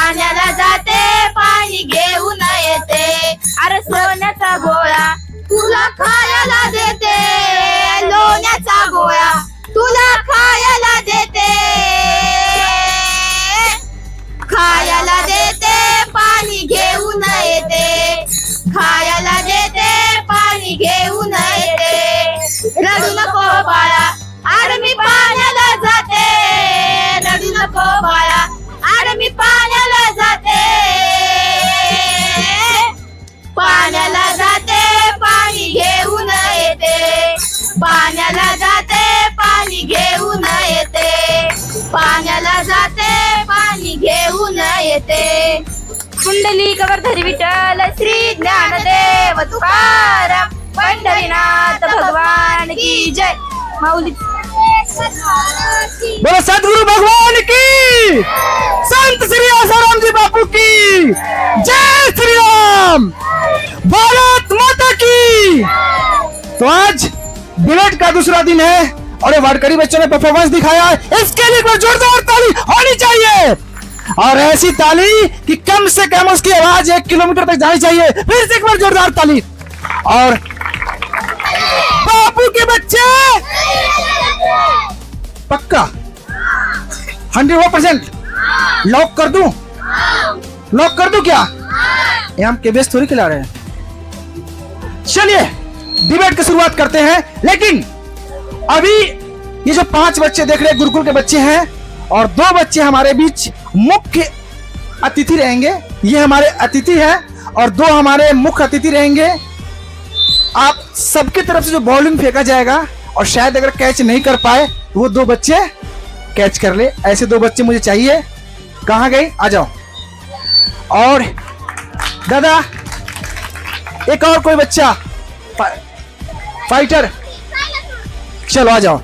पाण्याला जाते पाणी घेऊन येते, अरे सोन्याचा गोळा तुला खायला देते, लोण्याचा गोळा तुला खायला देते, खायला देते पाणी घेऊन येते, खायला देते पाणी घेऊन येते, रडू नको बाळा अरे मी पाण्याला जाते, रडू नको बाळा अरे मी पाण्याला जाते, पाण्याला जाते पाणी घेऊन येते, पाण्याला जाते पाणी घेऊन येते, पाण्याला जाते पाणी घेऊन येते. कुंडलिक वर्धरी विठ्ठल श्री ज्ञानदेव तुकाराम पंढरीनाथ भगवान की जय. माऊली बोलो सदगुरु भगवान की, संत श्री आसाराम जी बापू की जय श्री राम, भारत माता की. तो आज बुलेट का दूसरा दिन है और ये वारकरी बच्चों ने परफॉर्मेंस दिखाया है, इसके लिए जोरदार ताली होनी चाहिए, और ऐसी ताली कि कम से कम उसकी आवाज 1 किलोमीटर तक जानी चाहिए. फिर से एक बार जोरदार ताली. और बापू के बच्चे पक्का 100% लॉक कर दूं, लॉक कर दूं क्या? ये हम केबीएस थोड़ी खिला रहे हैं. चलिए डिबेट की शुरुआत करते हैं. लेकिन अभी ये जो 5 बच्चे देख रहे हैं गुरुकुल के बच्चे हैं, और 2 बच्चे हमारे बीच मुख्य अतिथि रहेंगे. ये हमारे अतिथि हैं और 2 हमारे मुख्य अतिथि रहेंगे. आप सबकी तरफ से जो बॉलिंग फेंका जाएगा, और शायद अगर कैच नहीं कर पाए तो वो 2 बच्चे कैच कर ले. ऐसे 2 बच्चे मुझे चाहिए. कहाँ गए? आ जाओ. और दादा एक और कोई बच्चा फाइटर, चलो आ जाओ.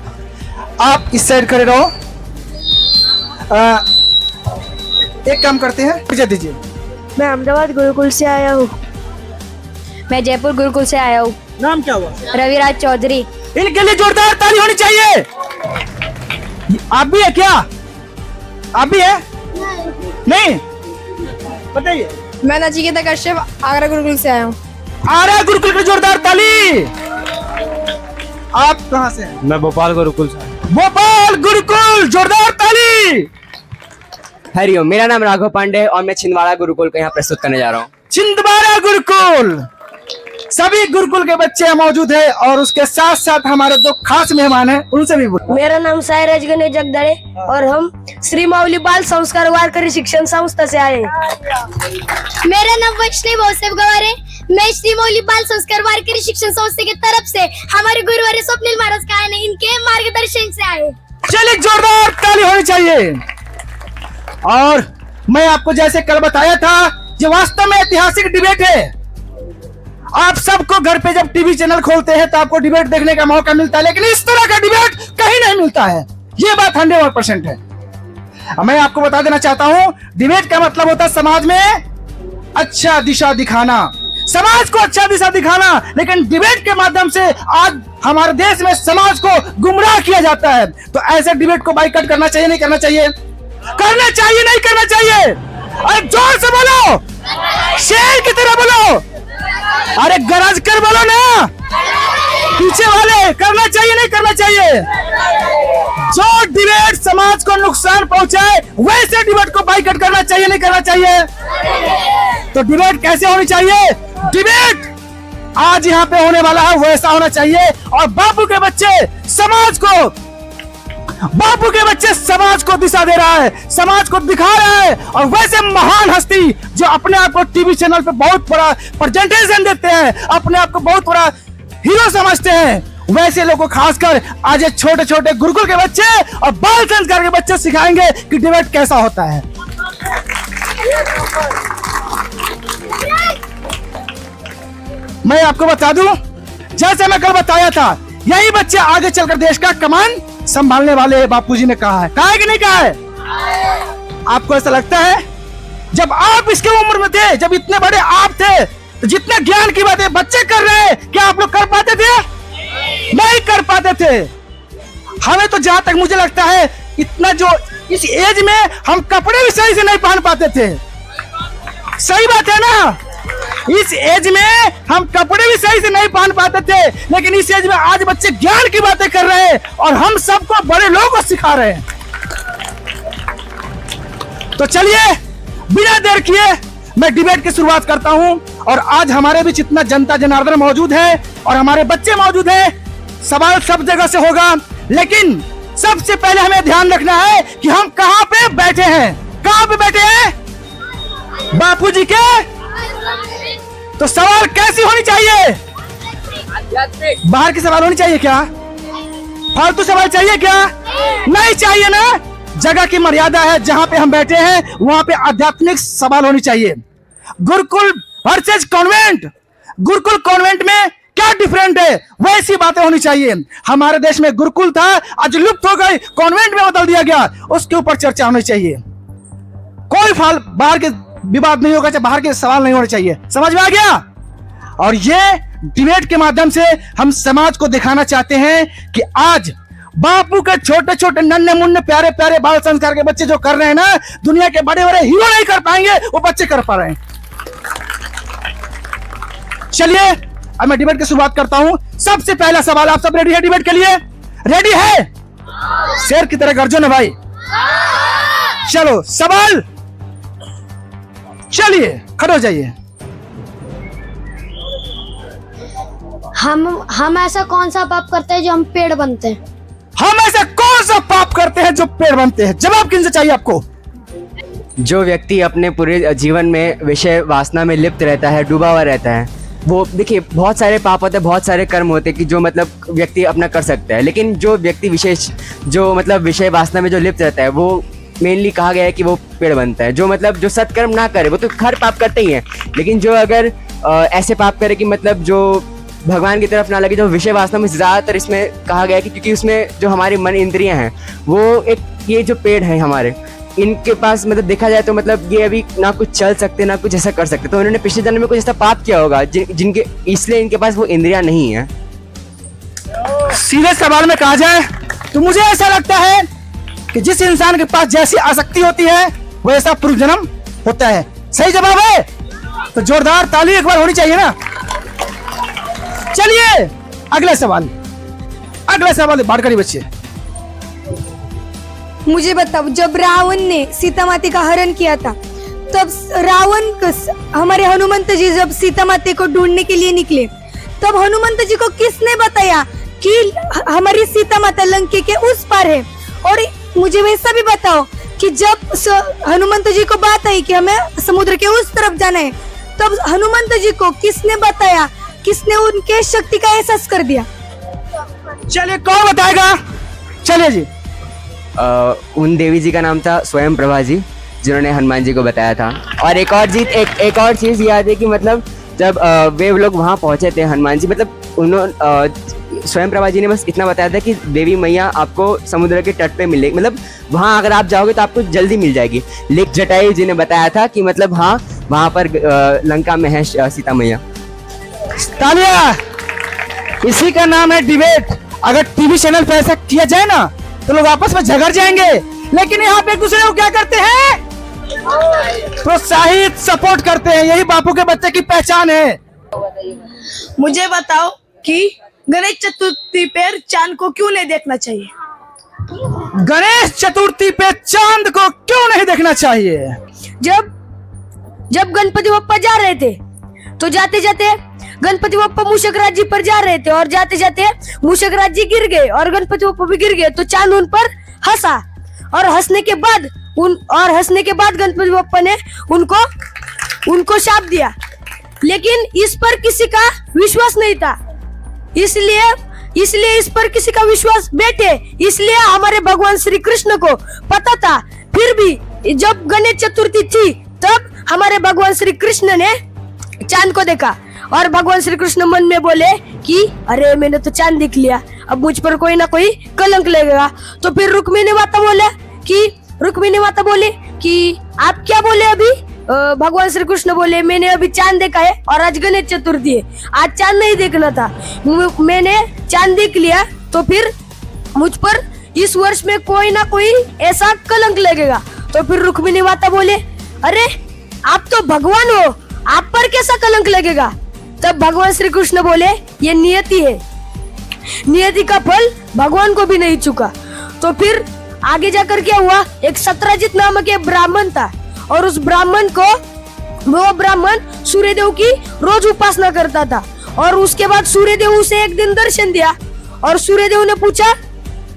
आप इस साइड खड़े रहो. एक काम करते हैं, भेजा दीजिए. मैं अहमदाबाद गुरुकुल से आया हूँ. मैं जयपुर गुरुकुल से आया हूँ. नाम क्या हुआ? रविराज चौधरी. इनके लिए जोरदार ताली होनी चाहिए. आप भी है क्या? आप भी है? नहीं बताइए. मैं नचिकेता कश्यप आगरा गुरुकुल से आया हूँ. आगरा गुरुकुल की जोरदार ताली. आप कहाँ से हैं? मैं भोपाल गुरुकुल से. भोपाल गुरुकुल, जोरदार ताली. हरिओम, मेरा नाम राघव पांडे है और मैं छिंदवाड़ा गुरुकुल को यहाँ प्रस्तुत करने जा रहा हूँ. छिंदवाड़ा गुरुकुल, सभी गुरुकुल के बच्चे मौजूद हैं, और उसके साथ साथ हमारे 2 खास मेहमान हैं, उनसे भी बोलो. मेरा नाम सायराज गणेश जगदड़े और हम श्री माऊली बाल संस्कार वारकरी शिक्षण संस्था से आए. मेरा नाम वैष्णवी भोसेव गवारे, मैं श्री माऊली बाल संस्कार वारकरी शिक्षण संस्था की तरफ से हमारे गुरुवारी स्वप्निल महाराज का आने इनके मार्गदर्शन से आए. चलिए जोरदार ताली होनी चाहिए. और मैं आपको जैसे कल बताया था, ये वास्तव में ऐतिहासिक डिबेट है. आप सबको घर पे जब टीवी चैनल खोलते हैं तो आपको डिबेट देखने का मौका मिलता है, लेकिन इस तरह का डिबेट कहीं नहीं मिलता है. ये बात 100% है. मैं आपको बता देना चाहता हूं, डिबेट का मतलब होता है समाज में अच्छा दिशा दिखाना, समाज को अच्छा दिशा दिखाना. लेकिन डिबेट के माध्यम से आज हमारे देश में समाज को गुमराह किया जाता है. तो ऐसे डिबेट को बाइकआउट करना चाहिए, नहीं करना चाहिए? करना चाहिए, नहीं करना चाहिए? अरे जोर से बोलो, शेर की तरह बोलो. अरे गरज कर बोलो ना, पीछे वाले. करना चाहिए, नहीं करना चाहिए? जो डिबेट समाज को नुकसान पहुंचाए वैसे डिबेट को बाइकआउट करना चाहिए, नहीं करना चाहिए? तो डिबेट कैसे होनी चाहिए? डिबेट आज यहाँ पे होने वाला है वैसा होना चाहिए. और बापू के बच्चे समाज को, बापू के बच्चे समाज को दिशा दे रहा है, समाज को दिखा रहा है. और वैसे महान हस्ती जो अपने आप को टीवी चैनल पे बहुत बड़ा प्रेजेंटेशन देते हैं, अपने आप को बहुत बड़ा हीरो समझते हैं, वैसे लोगों को खासकर आज ये छोटे छोटे गुरुकुल के बच्चे और बाल संस्कार के बच्चे सिखाएंगे कि डिबेट कैसा होता है. मैं आपको बता दूं, जैसे मैं कल बताया था, यही बच्चे आगे चलकर देश का कमान संभालने वाले हैं. बापूजी ने कहा है. कहा है कि नहीं कहा है? आपको ऐसा लगता है जब आप इसके उम्र में थे, जब इतने बड़े आप थे, तो जितने ज्ञान की बातें बच्चे कर रहे हैं, क्या आप लोग कर पाते थे? नहीं कर पाते थे. हमें तो जहां तक मुझे लगता है, इतना जो इस एज में हम कपड़े भी सही से नहीं पहन पाते थे. सही बात है ना। इस एज में हम कपड़े भी सही से नहीं पहन पाते थे, लेकिन इस एज में आज बच्चे ज्ञान की बातें कर रहे हैं और हम सबको बड़े लोगों को सिखा रहे हैं। तो चलिए बिना देर किए मैं डिबेट की शुरुआत करता हूं। और आज हमारे बीच इतना जनता जनार्दन मौजूद है और हमारे बच्चे मौजूद हैं। सवाल सब जगह से होगा, लेकिन सबसे पहले हमें ध्यान रखना है कि हम कहां पे बैठे हैं। कहां पे बैठे हैं? बापूजी के। तो सवाल कैसी होनी चाहिए? बाहर के सवाल होनी चाहिए क्या? फालतू सवाल चाहिए क्या? नहीं चाहिए ना। जगह की मर्यादा है, जहां पे हम बैठे हैं वहां पे आध्यात्मिक सवाल होनी चाहिए। Gurukul versus convent, Gurukul convent में क्या डिफरेंट है, वैसी बातें होनी चाहिए। हमारे देश में गुरुकुल था, आज लुप्त हो गई, कॉन्वेंट में बदल दिया गया, उसके ऊपर चर्चा होनी चाहिए। कोई बाहर के विवाद नहीं होगा, चाहे बाहर के सवाल नहीं होने चाहिए। समझ में आ गया? और ये डिबेट के माध्यम से हम समाज को दिखाना चाहते हैं कि आज बापू के छोटे छोटे नन्हे मुन्ने प्यारे प्यारे बाल संस्कार के बच्चे जो कर रहे हैं ना, दुनिया के बड़े बड़े हीरो नहीं कर पाएंगे, वो बच्चे कर पा रहे हैं। चलिए अब मैं डिबेट की शुरुआत करता हूं। सबसे पहला सवाल, आप सब रेडी है डिबेट के लिए? रेडी है? शेर की तरह गर्जो ना भाई। चलो सवाल, चलिए खड़े हो जाइए। हम ऐसा कौन सा पाप करते हैं जो हम पेड़ बनते हैं? हम ऐसा कौन सा पाप करते हैं जो पेड़ बनते हैं? जवाब किनसे चाहिए आपको? जो व्यक्ति अपने पूरे जीवन में विषय वासना में लिप्त रहता है, डूबा हुआ रहता है, वो देखिए बहुत सारे पाप होते हैं, बहुत सारे कर्म होते हैं कि जो मतलब व्यक्ति अपना कर सकता है, लेकिन जो व्यक्ति विशेष जो मतलब विषय वासना में जो लिप्त रहता है, वो मेनली कहा गया है कि वो पेड़ बनता है। जो मतलब जो सत्कर्म ना करे वो तो हर पाप करते ही हैं, लेकिन जो अगर ऐसे पाप करे कि मतलब जो भगवान की तरफ ना लगे, जो विषय वासना में ज़्यादातर इसमें कहा गया है कि क्योंकि उसमें जो हमारी मन इंद्रियां हैं वो एक ये जो पेड़ हैं हमारे, इनके पास मतलब देखा जाए तो मतलब ये अभी ना कुछ चल सकते ना कुछ ऐसा कर सकते, तो उन्होंने पिछले जन्म में कुछ ऐसा पाप किया होगा जिनके इसलिए इनके पास वो इंद्रियां नहीं है। सीधे सवाल में कहा जाए तो मुझे ऐसा लगता है कि जिस इंसान के पास जैसी आसक्ति होती है वैसा पूर्व जन्म होता है। सही जवाब है, तो जोरदार ताली एक बार होनी चाहिए ना। चलिए अगले सवाल, बाड़करी बच्चे। मुझे बताओ, जब रावण ने सीता माता का हरण किया था, तब हमारे हनुमंत जी जब सीता माता को ढूंढने के लिए निकले, तब हनुमंत जी को किसने बताया कि हमारी सीता माता लंके के उस पार है? और मुझे वैसा भी बताओ कि जब हनुमंत जी को बात आई कि हमें समुद्र के उस तरफ जाना है, तब हनुमंत जी को किसने बताया, किसने उनके शक्ति का एहसास कर दिया? चलिए कौन बताएगा? चलिए जी। उन देवी जी का नाम था स्वयं प्रभा जी, जिन्होंने हनुमान जी को बताया था। और एक और चीज़ याद है कि मतलब जब वे लोग वहाँ पहुँचे थे, हनुमान जी मतलब उन्होंने स्वयं प्रभा जी ने बस इतना बताया था कि देवी मैया आपको समुद्र के तट पे मिलेगी, मतलब वहाँ अगर आप जाओगे तो आपको जल्दी मिल जाएगी। लेकिन जटायु जी ने बताया था कि मतलब हाँ वहाँ पर लंका में है सीता मैया। तालिया, इसी का नाम है डिबेट। अगर टीवी चैनल पे ऐसा किया जाए ना तो लोग आपस में झगड़ जाएंगे, लेकिन यहाँ पे एक दूसरे को क्या करते हैं? प्रोत्साहित, सपोर्ट करते हैं। यही बापू के बच्चे की पहचान है। मुझे बताओ कि गणेश चतुर्थी पर चांद को क्यों नहीं देखना चाहिए? गणेश चतुर्थी पे चांद को क्यों नहीं देखना चाहिए? जब गणपति बप्पा जा रहे थे, तो जाते जाते गणपति बप्पा मूषक राज्य पर जा रहे थे, और जाते जाते मूषक राज्य गिर गए और गणपति बप्पा भी गिर गए, तो चांद उन पर हंसा, और हंसने के बाद गणपति बप्पा ने उनको शाप दिया। लेकिन इस पर किसी का विश्वास नहीं था, इसलिए इस पर किसी का विश्वास बैठे, इसलिए हमारे भगवान श्री कृष्ण को पता था। फिर भी जब गणेश चतुर्थी थी, तब हमारे भगवान श्री कृष्ण ने चांद को देखा, और भगवान श्री कृष्ण मन में बोले कि अरे मैंने तो चांद देख लिया, अब मुझ पर कोई ना कोई कलंक लगेगा। तो फिर रुक्मिणी माता बोले कि आप क्या बोले अभी? भगवान श्री कृष्ण बोले मैंने अभी चांद देखा है और आज गणेश चतुर्थी है, आज चांद नहीं देखना था, मैंने चांद देख लिया, तो फिर मुझ पर इस वर्ष में कोई ना कोई ऐसा कलंक लगेगा। तो फिर रुक्मिणी माता बोले अरे आप तो भगवान हो, आप पर कैसा कलंक लगेगा? तब भगवान श्री कृष्ण बोले, ये नियति है, नियति का फल भगवान को भी नहीं चुका। तो फिर आगे जाकर क्या हुआ, एक सत्रजित नामक एक ब्राह्मण था, और उस ब्राह्मण को, वो ब्राह्मण सूर्यदेव की रोज उपासना करता था। और उसके बाद सूर्यदेव उसे एक दिन दर्शन दिया, और सूर्यदेव ने पूछा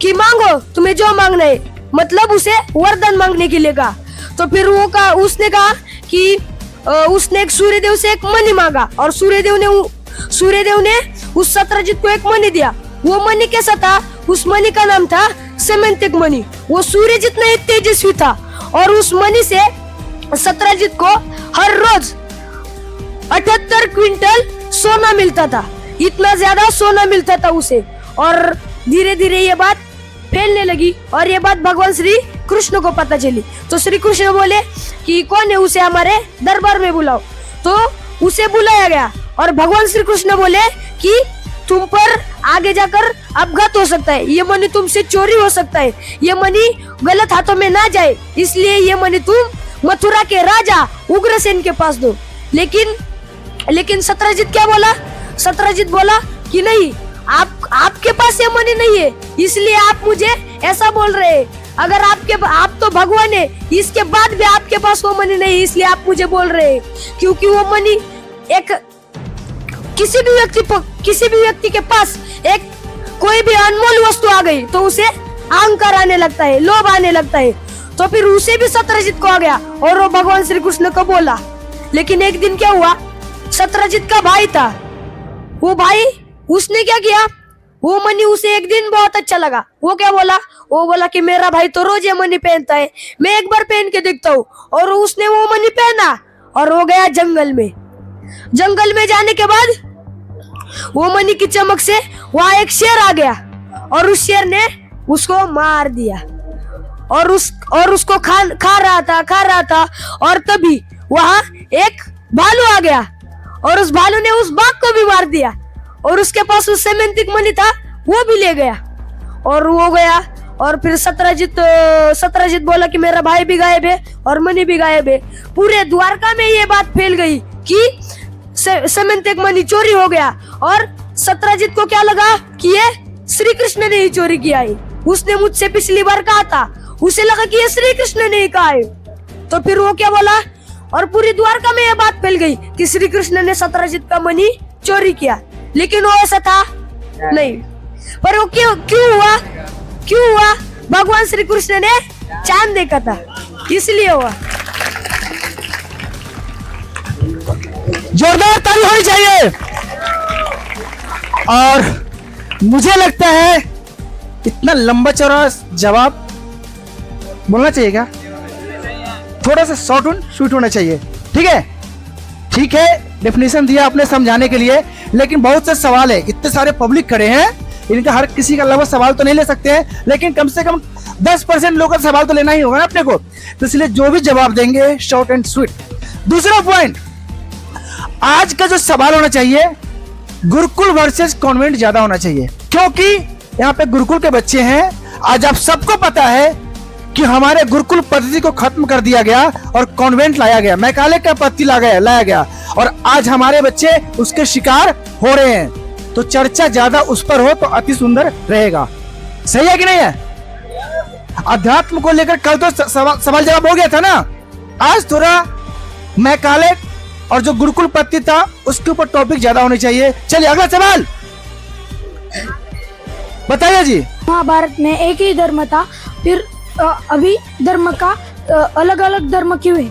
कि मांगो, तुम्हें जो मांगना है, मतलब उसे वरदान मांगने के लिए कहा। तो फिर उसने कहा कि उसने एक सूर्यदेव से एक मणि मांगा, और सूर्यदेव ने उस सत्रजित को एक मणि दिया। वो मणि कैसा था? उस मणि का नाम था सेमेंतिक मणि। वो सूर्य जितना ही तेजस्वी था, और उस मणि से सत्रजित को हर रोज 78 क्विंटल सोना मिलता था। इतना ज्यादा सोना मिलता था उसे। और धीरे धीरे ये बात फैलने लगी, और ये बात भगवान श्री कृष्ण को पता चली। तो श्री कृष्ण बोले कि कौन है, उसे हमारे दरबार में बुलाओ। तो उसे बुलाया गया, और भगवान श्री कृष्ण बोले कि तुम पर आगे जाकर अपघात हो सकता है, ये मणि तुमसे चोरी हो सकता है, ये मणि गलत हाथों में ना जाए, इसलिए ये मणि तुम मथुरा के राजा उग्रसेन के पास दो। लेकिन सत्रजित क्या बोला? सत्रजित बोला कि नहीं, आपके पास ये मणि नहीं है, इसलिए आप मुझे ऐसा बोल रहे हैं। अगर आप तो भगवान है, इसके बाद भी आपके पास वो मणि नहीं, इसलिए आप मुझे बोल रहे हैं। क्योंकि वो मणि एक किसी भी व्यक्ति के पास एक कोई भी अनमोल वस्तु आ गई तो उसे अहंकार आने लगता है, लोभ आने लगता है। तो फिर उसे भी सत्रजित को आ गया, और वो भगवान श्री कृष्ण को बोला। लेकिन एक दिन क्या हुआ, सत्रजित का भाई था, वो भाई उसने क्या किया, वो मणि उसे एक दिन बहुत अच्छा लगा। वो क्या बोला? वो बोला कि मेरा भाई तो रोज ये मणि पहनता है, मैं एक बार पहन के देखता हूँ। और उसने वो मणि पहना, और वो गया जंगल में। जंगल में जाने के बाद वो मणि की चमक से वहां एक शेर आ गया, और उस शेर ने उसको मार दिया, और उसको खा रहा था। और तभी वहां एक भालू आ गया, और उस भालू ने उस बाघ को भी मार दिया, और उसके पास उस सेमेंतिक मणि था, वो भी ले गया, और वो गया। और फिर सत्रजित बोला कि मेरा भाई भी गायब है और मणि भी गायब है। पूरे द्वारका में ये बात फैल गई कि सेमेंतिक मणि चोरी हो गया। और सत्रजित को क्या लगा कि ये श्री कृष्ण ने ही चोरी किया है, उसने मुझसे पिछली बार कहा था, उसे लगा कि ये श्री कृष्ण ने ही कहा है। तो फिर वो क्या बोला, और पूरी द्वारका में ये बात फैल गई कि श्री कृष्ण ने सत्रजित का मणि चोरी किया। लेकिन वो ऐसा था नहीं। पर वो क्यों हुआ? भगवान श्री कृष्ण ने चांद देखा था, इसलिए हुआ। जोरदार ताली होनी चाहिए। और मुझे लगता है इतना लंबा चौड़ा जवाब बोलना चाहिए क्या? थोड़ा सा शॉर्ट एंड स्वीट होना चाहिए। ठीक है, डेफिनेशन दिया आपने समझाने के लिए, लेकिन बहुत से सवाल है, इतने सारे पब्लिक खड़े हैं, इनका हर किसी का लगभग सवाल तो नहीं ले सकते हैं, लेकिन कम से कम 10% लोगों का सवाल तो लेना ही होगा ना अपने को। तो इसलिए जो भी जवाब देंगे शॉर्ट एंड स्वीट। दूसरा पॉइंट, आज का जो सवाल होना चाहिए, गुरुकुल वर्सेस कॉन्वेंट ज्यादा होना चाहिए, क्योंकि यहाँ पे गुरुकुल के बच्चे हैं। आज आप सबको पता है कि हमारे गुरुकुल पद्धति को खत्म कर दिया गया और कॉन्वेंट लाया गया, मैकाले का पद्धति लाया गया, और आज हमारे बच्चे उसके शिकार हो रहे हैं। तो चर्चा ज्यादा उस पर हो तो अति सुंदर रहेगा। सही है कि नहीं है? अध्यात्म को लेकर कल तो सवाल जवाब हो गया था ना, आज थोड़ा मैकाले और जो गुरुकुल पद्धति था उसके ऊपर टॉपिक ज्यादा होने चाहिए। चलिए अगला सवाल बताइए जी। महाभारत में एक ही धर्म था, फिर अभी धर्म का अलग अलग धर्म क्यों है?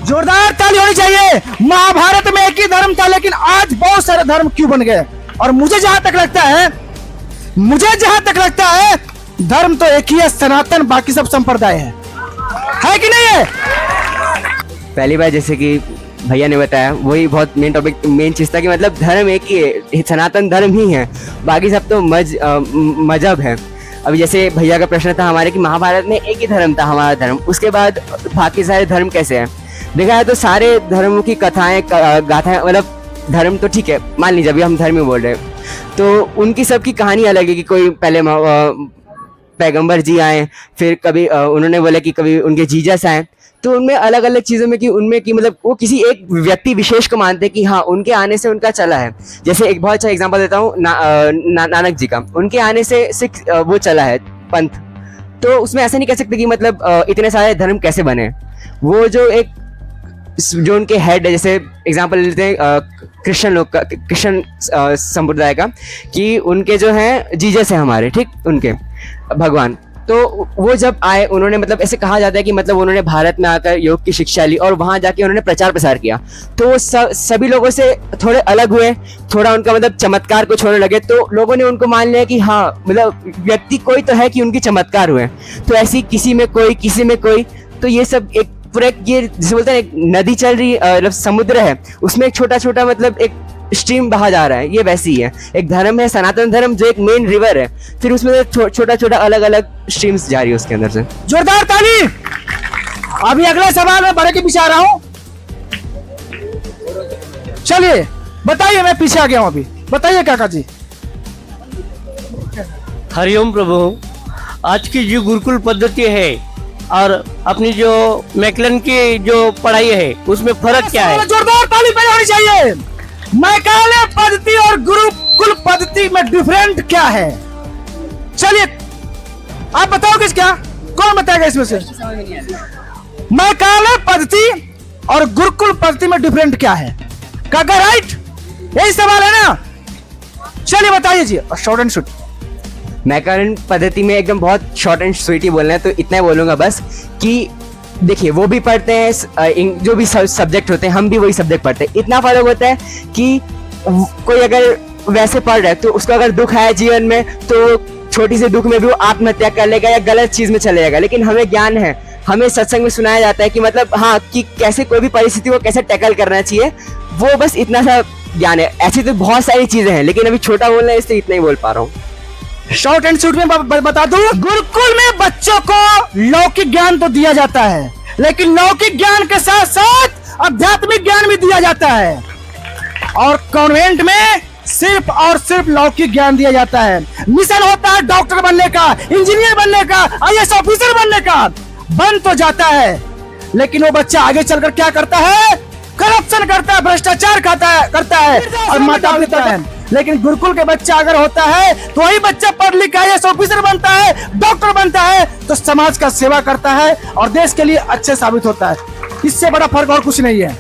जोरदार ताली होनी चाहिए। महाभारत में एक ही धर्म था, लेकिन आज बहुत सारे धर्म क्यों बन गए? और मुझे जहां तक लगता है धर्म तो एक ही है, सनातन, बाकी सब संप्रदाय है कि नहीं है? पहली बार जैसे कि भैया ने बताया, वही बहुत मेन चीज़ था कि मतलब धर्म एक ही है, सनातन धर्म ही है, बाकी सब तो मजहब है। अभी जैसे भैया का प्रश्न था हमारे कि महाभारत में एक ही धर्म था, हमारा धर्म, उसके बाद बाकी सारे धर्म कैसे हैं? देखा है तो सारे धर्मों की कथाएं गाथाएं, मतलब धर्म तो ठीक है, मान लीजिए अभी हम धर्म ही बोल रहे हैं, तो उनकी सबकी कहानी अलग है कि कोई पहले पैगंबर जी आए, फिर कभी उन्होंने बोला कि कभी उनके जीजस आए, तो उनमें अलग अलग चीज़ों में कि उनमें कि मतलब वो किसी एक व्यक्ति विशेष को मानते हैं कि हाँ उनके आने से उनका चला है। जैसे एक बहुत अच्छा एग्जांपल देता हूँ नानक जी का, उनके आने से सिख वो चला है पंथ। तो उसमें ऐसा नहीं कह सकते कि मतलब इतने सारे धर्म कैसे बने। वो जो एक जो उनके हेड है, जैसे एग्जांपल लेते हैं क्रिश्चियन लोग का, क्रिश्चियन संप्रदाय का, कि उनके जो हैं जीजस हैं हमारे, ठीक, उनके भगवान। तो वो जब आए उन्होंने मतलब ऐसे कहा जाता है कि मतलब उन्होंने भारत में आकर योग की शिक्षा ली और वहाँ जाके उन्होंने प्रचार प्रसार किया। तो वो सभी लोगों से थोड़े अलग हुए, थोड़ा उनका मतलब चमत्कार को छोड़ने लगे, तो लोगों ने उनको मान लिया कि हाँ मतलब व्यक्ति कोई तो है कि उनकी चमत्कार हुए। तो ऐसी किसी में कोई, किसी में कोई, तो ये सब एक पूरा ये जैसे बोलते हैं एक नदी चल रही मतलब समुद्र है, उसमें एक छोटा छोटा मतलब एक स्ट्रीम बहा जा रहा है, ये वैसी ही है। एक धर्म है सनातन धर्म जो एक मेन रिवर है, फिर उसमें छोटा छोटा अलग अलग स्ट्रीम्स जा रही है उसके अंदर से। जोरदार ताली। अभी अगला सवाल मैं बड़े के पीछे आ रहा हूं। चलिए बताइए, मैं पीछे आ गया हूं अभी, बताइए काका जी। हरिओम प्रभु। आज की जो गुरुकुल पद्धति है और अपनी जो मैकलन की जो पढ़ाई है उसमें फर्क क्या है? जोरदार ताली बजानी होनी चाहिए। मैकाले पद्धति और गुरुकुल पद्धति में डिफरेंट क्या है? चलिए आप बताओगे क्या, कौन बताएगा इसमें से? मैकाले पद्धति और गुरुकुल पद्धति में डिफरेंट क्या है? काका राइट, यही सवाल है ना? चलिए बताइए जी, शॉर्ट एंड स्वीट। मैकलन पद्धति में एकदम बहुत शॉर्ट एंड स्वीट ही बोलना है, तो इतना ही बोलूँगा बस कि देखिए वो भी पढ़ते हैं जो भी सब्जेक्ट होते हैं, हम भी वही सब्जेक्ट पढ़ते हैं। इतना फर्क होता है कि कोई अगर वैसे पढ़ रहा है तो उसको अगर दुख आया जीवन में तो छोटी सी दुख में भी वो आत्महत्या कर लेगा या गलत चीज़ में चले जाएगा। लेकिन हमें ज्ञान है, हमें सत्संग में सुनाया जाता है कि मतलब हाँ कि कैसे कोई भी परिस्थिति को कैसे टैकल करना चाहिए, वो बस इतना सा ज्ञान है। ऐसी तो बहुत सारी चीज़ें हैं लेकिन अभी छोटा बोलना है इसलिए इतना ही बोल पा रहा हूँ। शॉर्ट एंड स्वीट में बता दूं, गुरुकुल में बच्चों को लौकिक ज्ञान तो दिया जाता है, लेकिन लौकिक ज्ञान के साथ साथ आध्यात्मिक ज्ञान भी दिया जाता है। और कॉन्वेंट में सिर्फ और सिर्फ लौकिक ज्ञान दिया जाता है। मिशन होता है डॉक्टर बनने का, इंजीनियर बनने का, IAS ऑफिसर बनने का, बन तो जाता है लेकिन वो बच्चा आगे चलकर क्या करता है? करप्शन करता है, भ्रष्टाचार करता है और माता पिता है। लेकिन गुरुकुल के बच्चा अगर होता है तो वही बच्चा पढ़ लिख IAS ऑफिसर बनता है, डॉक्टर बनता है, तो समाज का सेवा करता है और देश के लिए अच्छे साबित होता है। इससे बड़ा फर्क और कुछ नहीं है।